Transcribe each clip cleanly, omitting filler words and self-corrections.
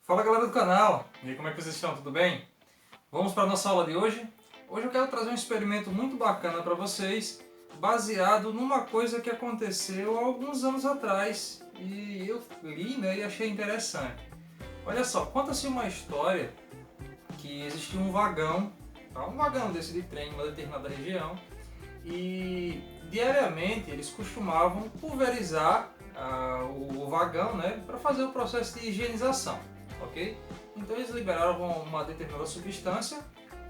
Fala galera do canal, e aí, como é que vocês estão? Tudo bem? Vamos para a nossa aula de hoje? Hoje eu quero trazer um experimento muito bacana para vocês, baseado numa coisa que aconteceu há alguns anos atrás e eu li, né, e achei interessante. Olha só, conta-se uma história que existia um vagão, tá? Um vagão desse de trem em uma determinada região, e diariamente eles costumavam pulverizar o vagão, né, para fazer o processo de higienização. Ok? Então eles liberavam uma determinada substância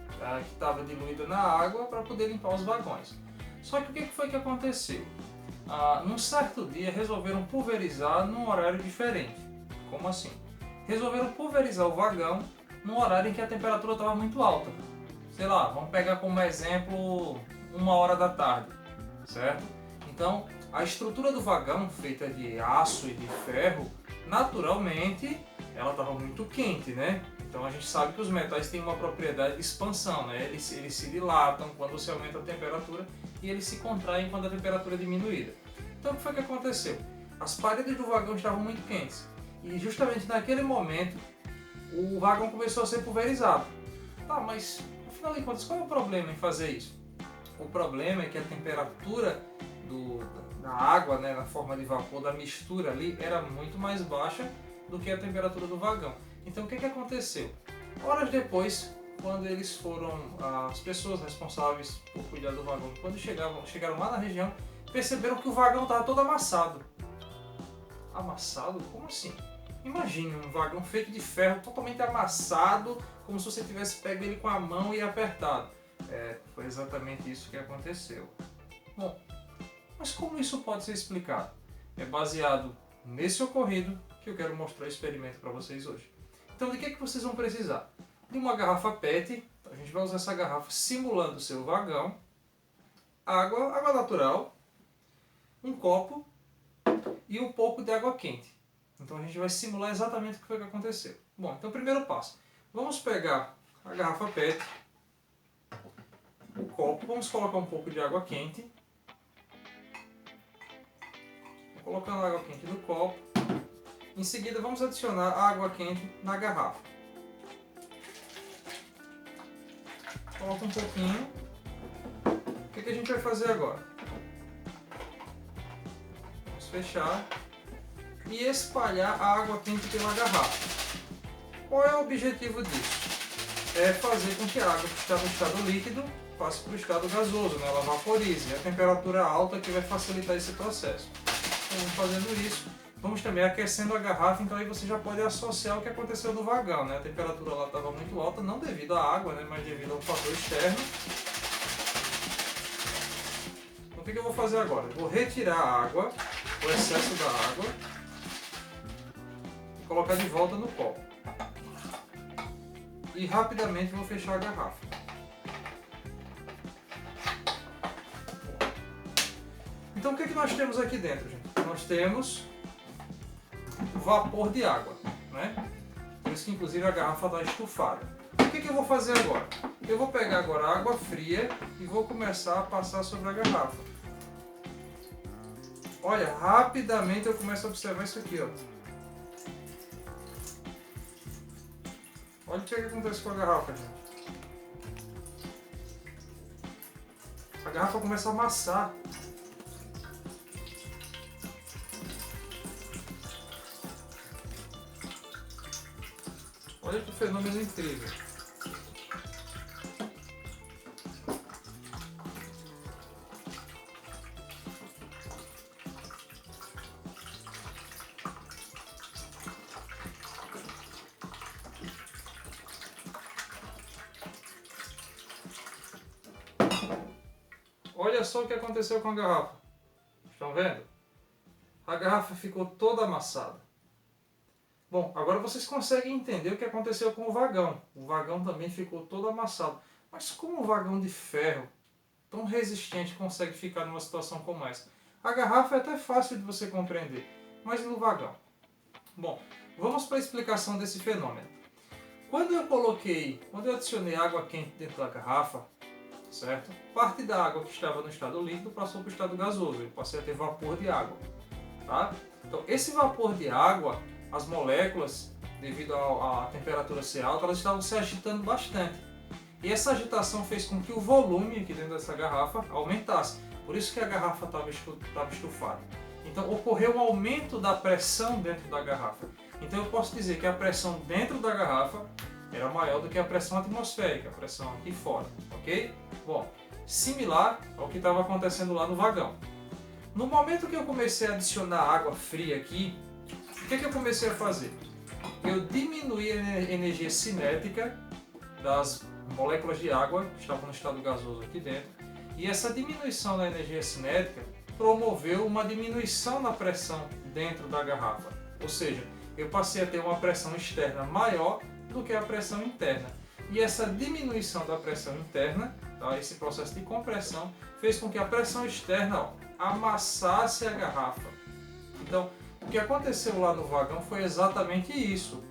que estava diluída na água para poder limpar os vagões. Só que o que foi que aconteceu? Num certo dia resolveram pulverizar num horário diferente. Como assim? Resolveram pulverizar o vagão num horário em que a temperatura estava muito alta. Sei lá, vamos pegar como exemplo 1 hora da tarde, certo? Então a estrutura do vagão, feita de aço e de ferro, naturalmente ela estava muito quente, né? Então a gente sabe que os metais têm uma propriedade de expansão, né? Eles se dilatam quando você aumenta a temperatura e eles se contraem quando a temperatura é diminuída. Então o que foi que aconteceu? As paredes do vagão estavam muito quentes e justamente naquele momento o vagão começou a ser pulverizado. Tá, mas afinal de contas qual é o problema em fazer isso? O problema é que a temperatura da água, né, na forma de vapor, da mistura ali, era muito mais baixa do que a temperatura do vagão. Então o que aconteceu? Horas depois, quando eles foram, as pessoas responsáveis por cuidar do vagão, quando chegaram lá na região, perceberam que o vagão estava todo amassado. Amassado? Como assim? Imagine um vagão feito de ferro totalmente amassado, como se você tivesse pego ele com a mão e apertado. Foi exatamente isso que aconteceu. Bom, mas como isso pode ser explicado? É baseado nesse ocorrido que eu quero mostrar o experimento para vocês hoje. Então, de que vocês vão precisar? De uma garrafa PET, a gente vai usar essa garrafa simulando o seu vagão, água natural, um copo e um pouco de água quente. Então a gente vai simular exatamente o que foi que aconteceu. Bom, então primeiro passo. Vamos pegar a garrafa PET, o copo, vamos colocar um pouco de água quente. Colocando a água quente no copo. Em seguida vamos adicionar a água quente na garrafa. Coloca um pouquinho. O que a gente vai fazer agora? Vamos fechar e espalhar a água quente pela garrafa. Qual é o objetivo disso? É fazer com que a água que está no estado líquido passe para o estado gasoso, né? Ela vaporize. A temperatura alta que vai facilitar esse processo. Então, vamos fazendo isso. Vamos também aquecendo a garrafa, então aí você já pode associar o que aconteceu no vagão, né? A temperatura lá estava muito alta, não devido à água, né? Mas devido a um fator externo. Então o que eu vou fazer agora? Eu vou retirar a água, o excesso da água, e colocar de volta no copo. E rapidamente vou fechar a garrafa. Então o que nós temos aqui dentro, gente? Nós temos vapor de água, né? Por isso que inclusive a garrafa está estufada. O que eu vou fazer agora? Eu vou pegar agora a água fria e vou começar a passar sobre a garrafa. Olha, rapidamente eu começo a observar isso aqui, ó. Olha o que acontece com a garrafa, gente. A garrafa começa a amassar. Olha que fenômeno incrível. Olha só o que aconteceu com a garrafa. Estão vendo? A garrafa ficou toda amassada. Bom, agora vocês conseguem entender o que aconteceu com o vagão. O vagão também ficou todo amassado. Mas como um vagão de ferro tão resistente consegue ficar numa situação como essa? A garrafa é até fácil de você compreender, mas no vagão? Bom, vamos para a explicação desse fenômeno. Quando eu adicionei água quente dentro da garrafa, certo? Parte da água que estava no estado líquido passou para o estado gasoso, eu passei a ter vapor de água, tá? Então, esse vapor de água, as moléculas, devido à temperatura ser alta, elas estavam se agitando bastante. E essa agitação fez com que o volume aqui dentro dessa garrafa aumentasse. Por isso que a garrafa estava estufada. Então, ocorreu um aumento da pressão dentro da garrafa. Então, eu posso dizer que a pressão dentro da garrafa era maior do que a pressão atmosférica, a pressão aqui fora, ok? Bom, similar ao que estava acontecendo lá no vagão. No momento que eu comecei a adicionar água fria aqui, o que eu comecei a fazer? Eu diminuí a energia cinética das moléculas de água que estavam no estado gasoso aqui dentro, e essa diminuição da energia cinética promoveu uma diminuição na pressão dentro da garrafa. Ou seja, eu passei a ter uma pressão externa maior do que a pressão interna. E essa diminuição da pressão interna, tá, esse processo de compressão, fez com que a pressão externa amassasse a garrafa. Então, o que aconteceu lá no vagão foi exatamente isso.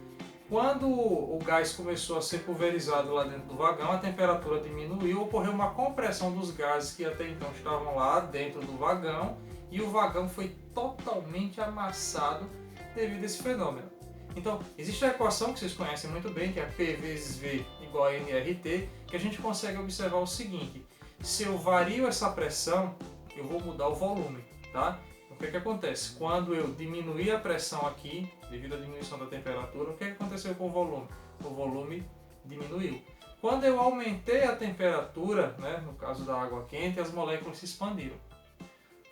Quando o gás começou a ser pulverizado lá dentro do vagão, a temperatura diminuiu, ocorreu uma compressão dos gases que até então estavam lá dentro do vagão, e o vagão foi totalmente amassado devido a esse fenômeno. Então, existe a equação que vocês conhecem muito bem, que é P vezes V igual a nRT, que a gente consegue observar o seguinte: se eu vario essa pressão, eu vou mudar o volume, tá? Então, o que acontece? Quando eu diminuir a pressão aqui, devido à diminuição da temperatura, o que aconteceu com o volume? O volume diminuiu. Quando eu aumentei a temperatura, né, no caso da água quente, as moléculas se expandiram.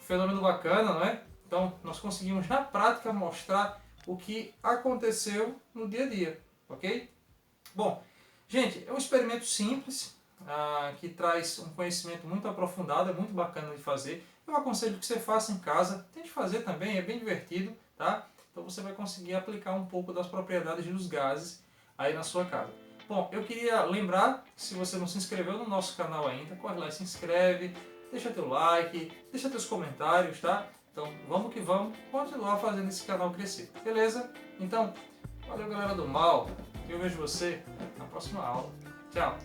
Fenômeno bacana, não é? Então, nós conseguimos na prática mostrar o que aconteceu no dia a dia, ok? Bom, gente, é um experimento simples, que traz um conhecimento muito aprofundado, é muito bacana de fazer. Eu aconselho que você faça em casa, tente fazer também, é bem divertido, tá? Então você vai conseguir aplicar um pouco das propriedades dos gases aí na sua casa. Bom, eu queria lembrar, se você não se inscreveu no nosso canal ainda, corre lá e se inscreve, deixa teu like, deixa teus comentários, tá? Então vamos que vamos continuar fazendo esse canal crescer, beleza? Então, valeu galera do mal, eu vejo você na próxima aula. Tchau!